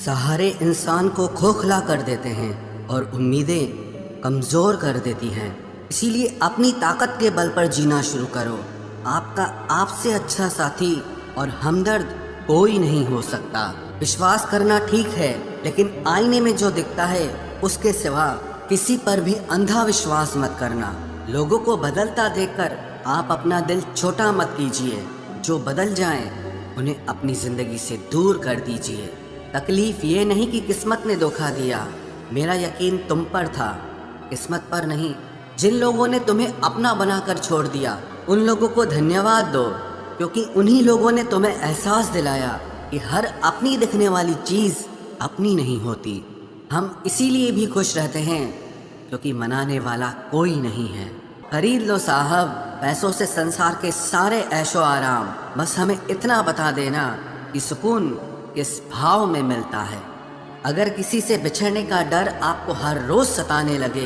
सहारे इंसान को खोखला कर देते हैं और उम्मीदें कमज़ोर कर देती हैं। इसीलिए अपनी ताकत के बल पर जीना शुरू करो। आपका आपसे अच्छा साथी और हमदर्द कोई नहीं हो सकता। विश्वास करना ठीक है, लेकिन आईने में जो दिखता है उसके सिवा किसी पर भी अंधा विश्वास मत करना। लोगों को बदलता देखकर आप अपना दिल छोटा मत कीजिए। जो बदल जाएं, उन्हें अपनी ज़िंदगी से दूर कर दीजिए। तकलीफ ये नहीं कि किस्मत ने धोखा दिया, मेरा यकीन तुम पर था, किस्मत पर नहीं। जिन लोगों ने तुम्हें अपना बनाकर छोड़ दिया, उन लोगों को धन्यवाद दो, क्योंकि उन्हीं लोगों ने तुम्हें एहसास दिलाया कि हर अपनी दिखने वाली चीज़ अपनी नहीं होती। हम इसीलिए भी खुश रहते हैं क्योंकि मनाने वाला कोई नहीं है। खरीद लो साहब पैसों से संसार के सारे ऐशो आराम, बस हमें इतना बता देना कि सुकून किस भाव में मिलता है। अगर किसी से बिछड़ने का डर आपको हर रोज़ सताने लगे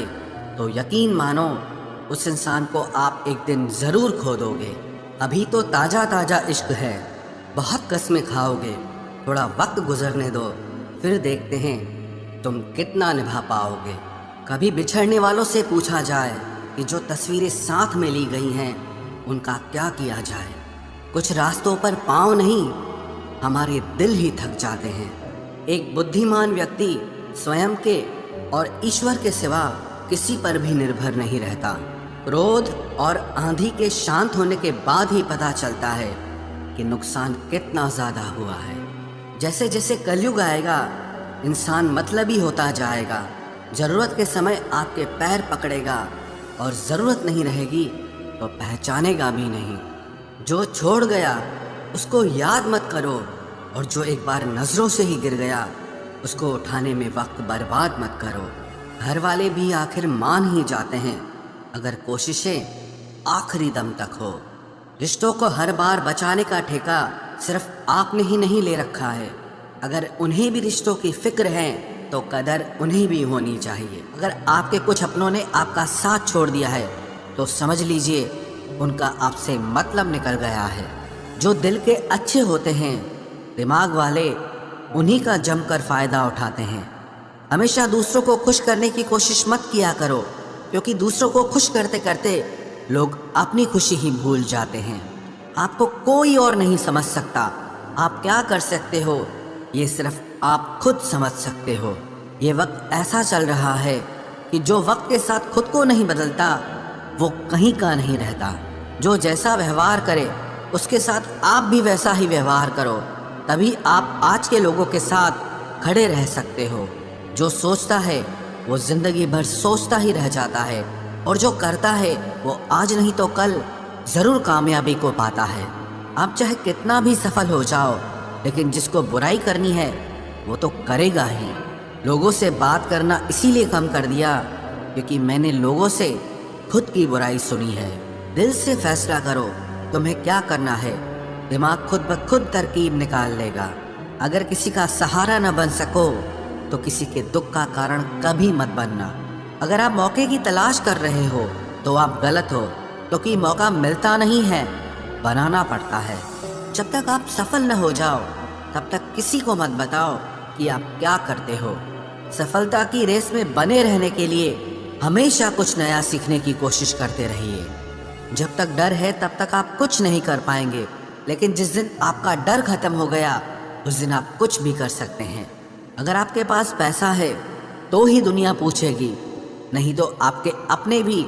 तो यकीन मानो उस इंसान को आप एक दिन ज़रूर खो दोगे। अभी तो ताज़ा ताज़ा इश्क है, बहुत कस्में खाओगे। थोड़ा वक्त गुजरने दो, फिर देखते हैं तुम कितना निभा पाओगे। कभी बिछड़ने वालों से पूछा जाए कि जो तस्वीरें साथ में ली गई हैं उनका क्या किया जाए। कुछ रास्तों पर पाँव नहीं, हमारे दिल ही थक जाते हैं। एक बुद्धिमान व्यक्ति स्वयं के और ईश्वर के सिवा किसी पर भी निर्भर नहीं रहता। क्रोध और आंधी के शांत होने के बाद ही पता चलता है कि नुकसान कितना ज़्यादा हुआ है। जैसे जैसे कलयुग आएगा, इंसान मतलबी होता जाएगा। ज़रूरत के समय आपके पैर पकड़ेगा और ज़रूरत नहीं रहेगी तो पहचानेगा भी नहीं। जो छोड़ गया उसको याद मत करो, और जो एक बार नज़रों से ही गिर गया उसको उठाने में वक्त बर्बाद मत करो। घर वाले भी आखिर मान ही जाते हैं अगर कोशिशें आखिरी दम तक हो। रिश्तों को हर बार बचाने का ठेका सिर्फ आपने ही नहीं ले रखा है। अगर उन्हें भी रिश्तों की फिक्र है तो कदर उन्हें भी होनी चाहिए। अगर आपके कुछ अपनों ने आपका साथ छोड़ दिया है तो समझ लीजिए उनका आपसे मतलब निकल गया है। जो दिल के अच्छे होते हैं, दिमाग वाले उन्हीं का जमकर फ़ायदा उठाते हैं। हमेशा दूसरों को खुश करने की कोशिश मत किया करो, क्योंकि दूसरों को खुश करते करते लोग अपनी खुशी ही भूल जाते हैं। आपको कोई और नहीं समझ सकता। आप क्या कर सकते हो ये सिर्फ आप खुद समझ सकते हो। ये वक्त ऐसा चल रहा है कि जो वक्त के साथ खुद को नहीं बदलता वो कहीं का नहीं रहता। जो जैसा व्यवहार करे उसके साथ आप भी वैसा ही व्यवहार करो, तभी आप आज के लोगों के साथ खड़े रह सकते हो। जो सोचता है वो ज़िंदगी भर सोचता ही रह जाता है, और जो करता है वो आज नहीं तो कल ज़रूर कामयाबी को पाता है। आप चाहे कितना भी सफल हो जाओ, लेकिन जिसको बुराई करनी है वो तो करेगा ही। लोगों से बात करना इसीलिए कम कर दिया क्योंकि मैंने लोगों से खुद की बुराई सुनी है। दिल से फैसला करो तुम्हें क्या करना है, दिमाग खुद ब खुद तरकीब निकाल लेगा। अगर किसी का सहारा न बन सको तो किसी के दुख का कारण कभी मत बनना। अगर आप मौके की तलाश कर रहे हो तो आप गलत हो, क्योंकि मौका मिलता नहीं है, बनाना पड़ता है। जब तक आप सफल न हो जाओ तब तक किसी को मत बताओ कि आप क्या करते हो। सफलता की रेस में बने रहने के लिए हमेशा कुछ नया सीखने की कोशिश करते रहिए। जब तक डर है तब तक आप कुछ नहीं कर पाएंगे, लेकिन जिस दिन आपका डर खत्म हो गया उस दिन आप कुछ भी कर सकते हैं। अगर आपके पास पैसा है तो ही दुनिया पूछेगी, नहीं तो आपके अपने भी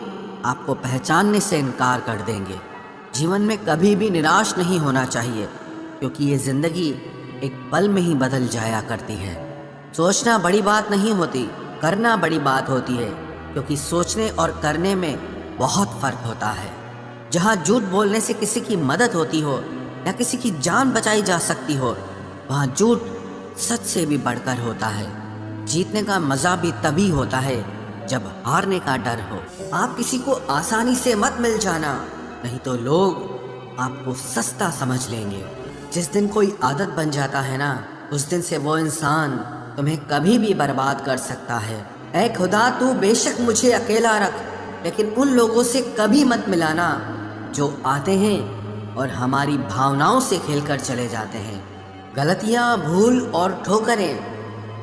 आपको पहचानने से इनकार कर देंगे। जीवन में कभी भी निराश नहीं होना चाहिए, क्योंकि ये ज़िंदगी एक पल में ही बदल जाया करती है। सोचना बड़ी बात नहीं होती, करना बड़ी बात होती है, क्योंकि सोचने और करने में बहुत फ़र्क होता है। जहाँ झूठ बोलने से किसी की मदद होती हो या किसी की जान बचाई जा सकती हो, वहाँ झूठ सच से भी बढ़कर होता है। जीतने का मज़ा भी तभी होता है जब हारने का डर हो। आप किसी को आसानी से मत मिल जाना, नहीं तो लोग आपको सस्ता समझ लेंगे। जिस दिन कोई आदत बन जाता है ना, उस दिन से वो इंसान तुम्हें कभी भी बर्बाद कर सकता है। ऐ खुदा तू बेशक मुझे अकेला रख, लेकिन उन लोगों से कभी मत मिलाना जो आते हैं और हमारी भावनाओं से खेलकर चले जाते हैं। गलतियाँ, भूल और ठोकरें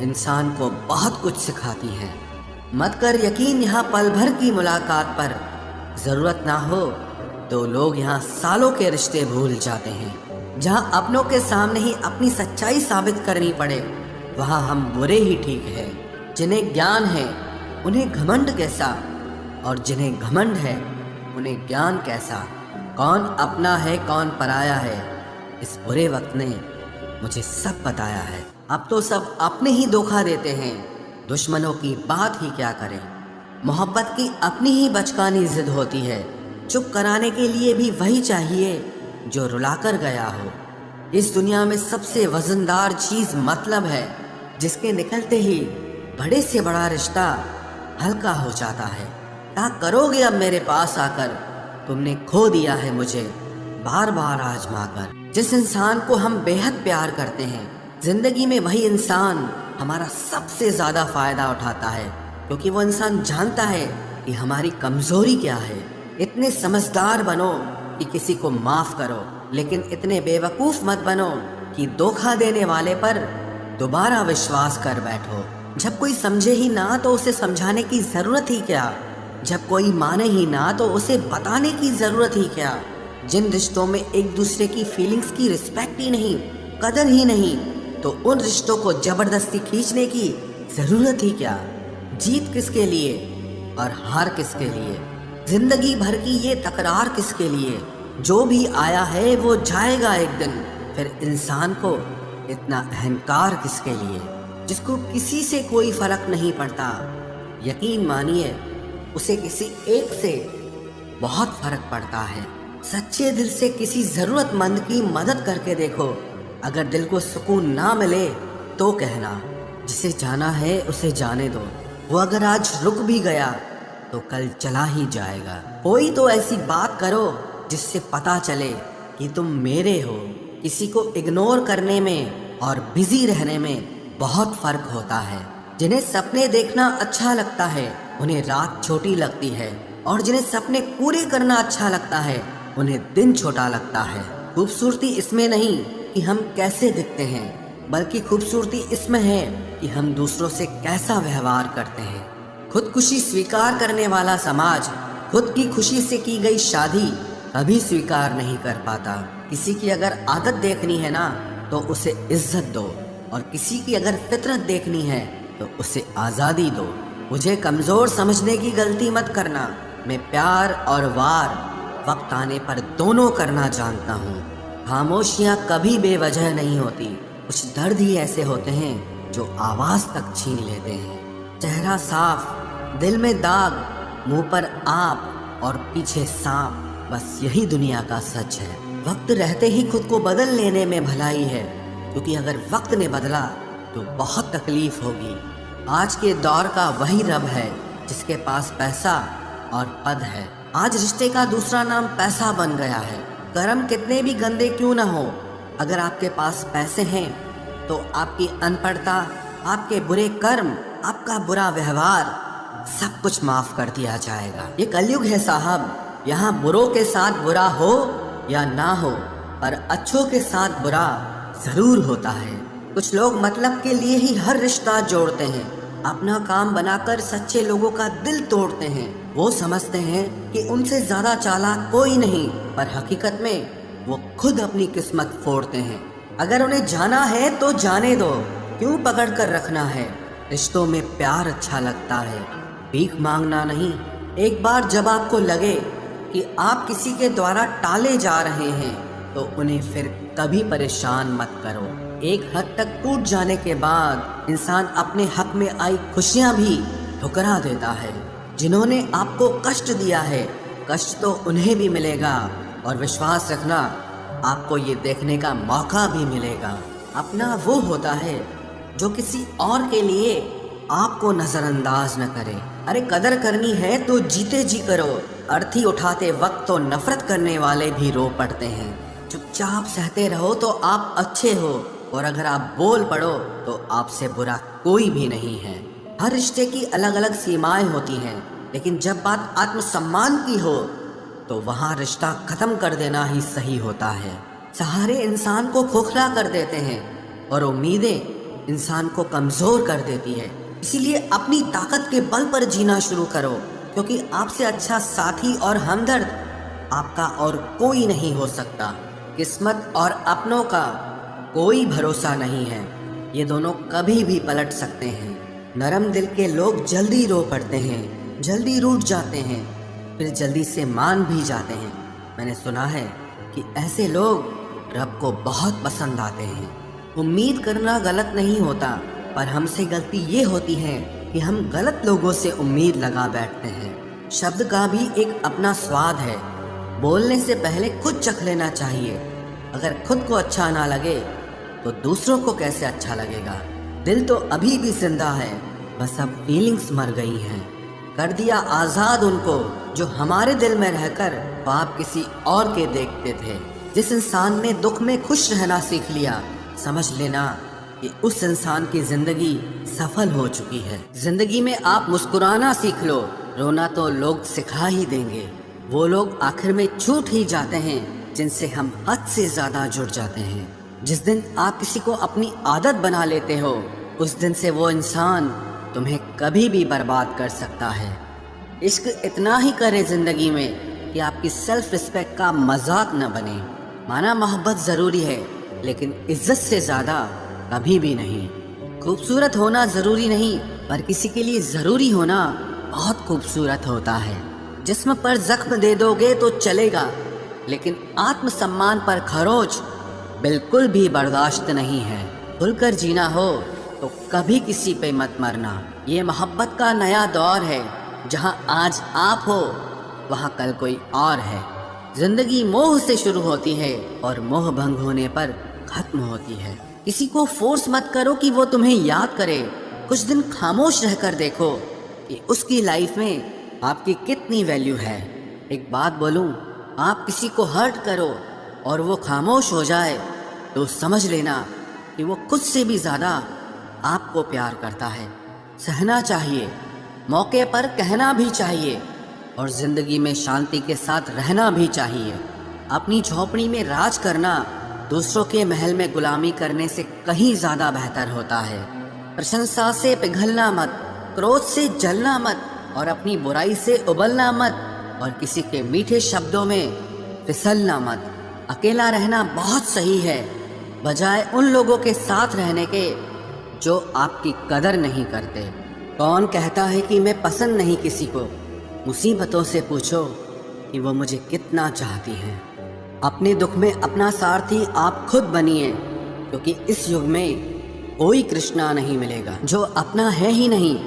इंसान को बहुत कुछ सिखाती हैं। मत कर यकीन यहाँ पल भर की मुलाकात पर, ज़रूरत ना हो तो लोग यहाँ सालों के रिश्ते भूल जाते हैं। जहाँ अपनों के सामने ही अपनी सच्चाई साबित करनी पड़े, वहाँ हम बुरे ही ठीक है। जिन्हें ज्ञान है उन्हें घमंड कैसा, और जिन्हें घमंड है उन्हें ज्ञान कैसा। कौन अपना है कौन पराया है, इस बुरे वक्त ने मुझे सब बताया है। अब तो सब अपने ही धोखा देते हैं, दुश्मनों की बात ही क्या करें। मोहब्बत की अपनी ही बचकानी जिद होती है, चुप कराने के लिए भी वही चाहिए जो रुलाकर गया हो। इस दुनिया में सबसे वजनदार चीज़ मतलब है, जिसके निकलते ही बड़े से बड़ा रिश्ता हल्का हो जाता है। क्या करोगे अब मेरे पास आकर, तुमने खो दिया है मुझे बार बार आजमा कर। जिस इंसान को हम बेहद प्यार करते हैं, जिंदगी में वही इंसान हमारा सबसे ज़्यादा फ़ायदा उठाता है, क्योंकि वो इंसान जानता है कि हमारी कमज़ोरी क्या है। इतने समझदार बनो कि किसी को माफ़ करो, लेकिन इतने बेवकूफ़ मत बनो कि धोखा देने वाले पर दोबारा विश्वास कर बैठो। जब कोई समझे ही ना तो उसे समझाने की ज़रूरत ही क्या, जब कोई माने ही ना तो उसे बताने की ज़रूरत ही क्या। जिन रिश्तों में एक दूसरे की फीलिंग्स की रिस्पेक्ट ही नहीं, कदर ही नहीं, तो उन रिश्तों को ज़बरदस्ती खींचने की ज़रूरत ही क्या। जीत किसके लिए और हार किसके लिए, जिंदगी भर की ये तकरार किसके लिए। जो भी आया है वो जाएगा एक दिन, फिर इंसान को इतना अहंकार किसके लिए, जिसको किसी से कोई फर्क नहीं पड़ता। यकीन मानिए उसे किसी एक से बहुत फर्क पड़ता है। सच्चे दिल से किसी ज़रूरतमंद की मदद करके देखो, अगर दिल को सुकून ना मिले तो कहना, जिसे जाना है उसे जाने दो। वो अगर आज रुक भी गया तो कल चला ही जाएगा। कोई तो ऐसी बात करो जिससे पता चले कि तुम मेरे हो। किसी को इग्नोर करने में और बिजी रहने में बहुत फर्क होता है। जिन्हें सपने देखना अच्छा लगता है उन्हें रात छोटी लगती है, और जिन्हें सपने पूरे करना अच्छा लगता है उन्हें दिन छोटा लगता है। खूबसूरती इसमें नहीं कि हम कैसे दिखते हैं, बल्कि खूबसूरती इसमें है कि हम दूसरों से कैसा व्यवहार करते हैं। खुदकुशी स्वीकार करने वाला समाज खुद की खुशी से की गई शादी कभी स्वीकार नहीं कर पाता। किसी की अगर आदत देखनी है ना तो उसे इज्जत दो, और किसी की अगर फितरत देखनी है तो उसे आज़ादी दो। मुझे कमज़ोर समझने की गलती मत करना। मैं प्यार और वार वक्त आने पर दोनों करना जानता हूँ। खामोशियाँ कभी बेवजह नहीं होती, कुछ दर्द ही ऐसे होते हैं जो आवाज़ तक छीन लेते हैं। चेहरा साफ, दिल में दाग, मुंह पर आप और पीछे सांप, बस यही दुनिया का सच है। वक्त रहते ही खुद को बदल लेने में भलाई है, क्योंकि अगर वक्त ने बदला तो बहुत तकलीफ होगी। आज के दौर का वही रब है जिसके पास पैसा और पद है। आज रिश्ते का दूसरा नाम पैसा बन गया है। कर्म कितने भी गंदे क्यों ना हो, अगर आपके पास पैसे हैं तो आपकी अनपढ़ता, आपके बुरे कर्म, आपका बुरा व्यवहार, सब कुछ माफ कर दिया जाएगा। ये कलयुग है साहब, यहाँ बुरों के साथ बुरा हो या ना हो, पर अच्छों के साथ बुरा जरूर होता है। कुछ लोग मतलब के लिए ही हर रिश्ता जोड़ते हैं, अपना काम बनाकर सच्चे लोगों का दिल तोड़ते हैं। वो समझते हैं कि उनसे ज्यादा चालाक कोई नहीं, पर हकीकत में वो खुद अपनी किस्मत फोड़ते हैं। अगर उन्हें जाना है तो जाने दो, क्यों पकड़ कर रखना है। रिश्तों में प्यार अच्छा लगता है, भीख मांगना नहीं। एक बार जब आपको लगे कि आप किसी के द्वारा टाले जा रहे हैं तो उन्हें फिर कभी परेशान मत करो। एक हद तक टूट जाने के बाद इंसान अपने हक में आई खुशियां भी ठुकरा देता है। जिन्होंने आपको कष्ट दिया है, कष्ट तो उन्हें भी मिलेगा, और विश्वास रखना आपको ये देखने का मौका भी मिलेगा। अपना वो होता है जो किसी और के लिए आपको नजरअंदाज न करे। अरे कदर करनी है तो जीते जी करो। अर्थी उठाते वक्त तो नफरत करने वाले भी रो पड़ते हैं। चुपचाप सहते रहो तो आप अच्छे हो, और अगर आप बोल पड़ो तो आपसे बुरा कोई भी नहीं है। हर रिश्ते की अलग अलग सीमाएं होती हैं, लेकिन जब बात आत्मसम्मान की हो तो वहाँ रिश्ता खत्म कर देना ही सही होता है। सहारे इंसान को खोखला कर देते हैं और उम्मीदें इंसान को कमज़ोर कर देती है। इसीलिए अपनी ताकत के बल पर जीना शुरू करो, क्योंकि आपसे अच्छा साथी और हमदर्द आपका और कोई नहीं हो सकता। किस्मत और अपनों का कोई भरोसा नहीं है, ये दोनों कभी भी पलट सकते हैं। नरम दिल के लोग जल्दी रो पड़ते हैं, जल्दी रूठ जाते हैं, फिर जल्दी से मान भी जाते हैं। मैंने सुना है कि ऐसे लोग रब को बहुत पसंद आते हैं। उम्मीद करना गलत नहीं होता, पर हमसे गलती ये होती है कि हम गलत लोगों से उम्मीद लगा बैठते हैं। शब्द का भी एक अपना स्वाद है, बोलने से पहले खुद चख लेना चाहिए। अगर खुद को अच्छा ना लगे तो दूसरों को कैसे अच्छा लगेगा। दिल तो अभी भी जिंदा है, बस अब फीलिंग्स मर गई हैं। कर दिया आज़ाद उनको जो हमारे दिल में रहकर ख्वाब किसी और के देखते थे। जिस इंसान ने दुख में खुश रहना सीख लिया, समझ लेना कि उस इंसान की जिंदगी सफल हो चुकी है। जिंदगी में आप मुस्कुराना सीख लो, रोना तो लोग सिखा ही देंगे। वो लोग आखिर में छूट ही जाते हैं जिनसे हम हद से ज्यादा जुड़ जाते हैं। जिस दिन आप किसी को अपनी आदत बना लेते हो, उस दिन से वो इंसान तुम्हें कभी भी बर्बाद कर सकता है। इश्क इतना ही करे जिंदगी में कि आपकी सेल्फ रिस्पेक्ट का मजाक न बने। माना मोहब्बत जरूरी है, लेकिन इज्जत से ज्यादा कभी भी नहीं। खूबसूरत होना जरूरी नहीं, पर किसी के लिए जरूरी होना बहुत खूबसूरत होता है। जिस्म पर जख्म दे दोगे तो चलेगा, लेकिन आत्मसम्मान पर खरोच बिल्कुल भी बर्दाश्त नहीं है। खुलकर जीना हो तो कभी किसी पे मत मरना। ये मोहब्बत का नया दौर है, जहां आज आप हो वहां कल कोई और है। जिंदगी मोह से शुरू होती है और मोह भंग होने पर खत्म होती है। किसी को फोर्स मत करो कि वो तुम्हें याद करे। कुछ दिन खामोश रहकर देखो कि उसकी लाइफ में आपकी कितनी वैल्यू है। एक बात बोलूं, आप किसी को हर्ट करो और वो खामोश हो जाए तो समझ लेना कि वो खुद से भी ज़्यादा आपको प्यार करता है। सहना चाहिए, मौके पर कहना भी चाहिए, और ज़िंदगी में शांति के साथ रहना भी चाहिए। अपनी झोपड़ी में राज करना दूसरों के महल में गुलामी करने से कहीं ज़्यादा बेहतर होता है। प्रशंसा से पिघलना मत, क्रोध से जलना मत, और अपनी बुराई से उबलना मत, और किसी के मीठे शब्दों में फिसलना मत। अकेला रहना बहुत सही है, बजाय उन लोगों के साथ रहने के जो आपकी कदर नहीं करते। कौन कहता है कि मैं पसंद नहीं किसी को? मुसीबतों से पूछो कि वो मुझे कितना चाहती हैं। अपने दुख में अपना सारथी आप खुद बनिए, क्योंकि इस युग में कोई कृष्णा नहीं मिलेगा। जो अपना है ही नहीं,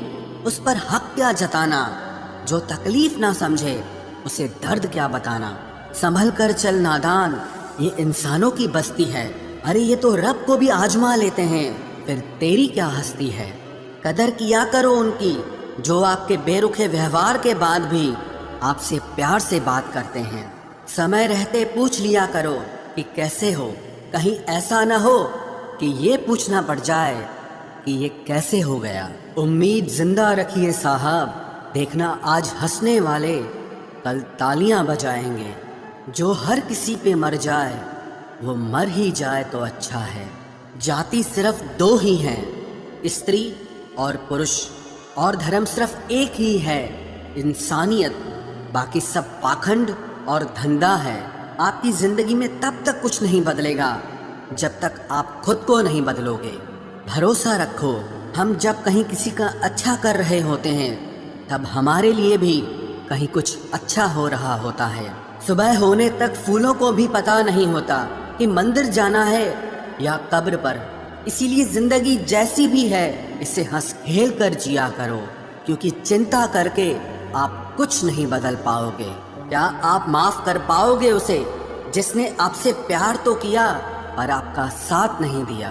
उस पर हक क्या जताना। जो तकलीफ ना समझे, उसे दर्द क्या बताना। संभल कर चल नादान, ये इंसानों की बस्ती है। अरे ये तो रब को भी आजमा लेते हैं, फिर तेरी क्या हस्ती है। कदर किया करो उनकी जो आपके बेरुखे व्यवहार के बाद भी आपसे प्यार से बात करते हैं। समय रहते पूछ लिया करो कि कैसे हो, कहीं ऐसा ना हो कि ये पूछना पड़ जाए कि ये कैसे हो गया। उम्मीद जिंदा रखिए साहब, देखना आज हंसने वाले कल तालियां बजाएंगे। जो हर किसी पे मर जाए वो मर ही जाए तो अच्छा है। जाति सिर्फ दो ही हैं, स्त्री और पुरुष, और धर्म सिर्फ एक ही है, इंसानियत। बाकी सब पाखंड और धंधा है। आपकी जिंदगी में तब तक कुछ नहीं बदलेगा जब तक आप खुद को नहीं बदलोगे। भरोसा रखो, हम जब कहीं किसी का अच्छा कर रहे होते हैं तब हमारे लिए भी कहीं कुछ अच्छा हो रहा होता है। सुबह होने तक फूलों को भी पता नहीं होता कि मंदिर जाना है या कब्र पर। इसीलिए जिंदगी जैसी भी है इसे हंस खेल कर जिया करो, क्योंकि चिंता करके आप कुछ नहीं बदल पाओगे। क्या आप माफ कर पाओगे उसे जिसने आपसे प्यार तो किया पर आपका साथ नहीं दिया?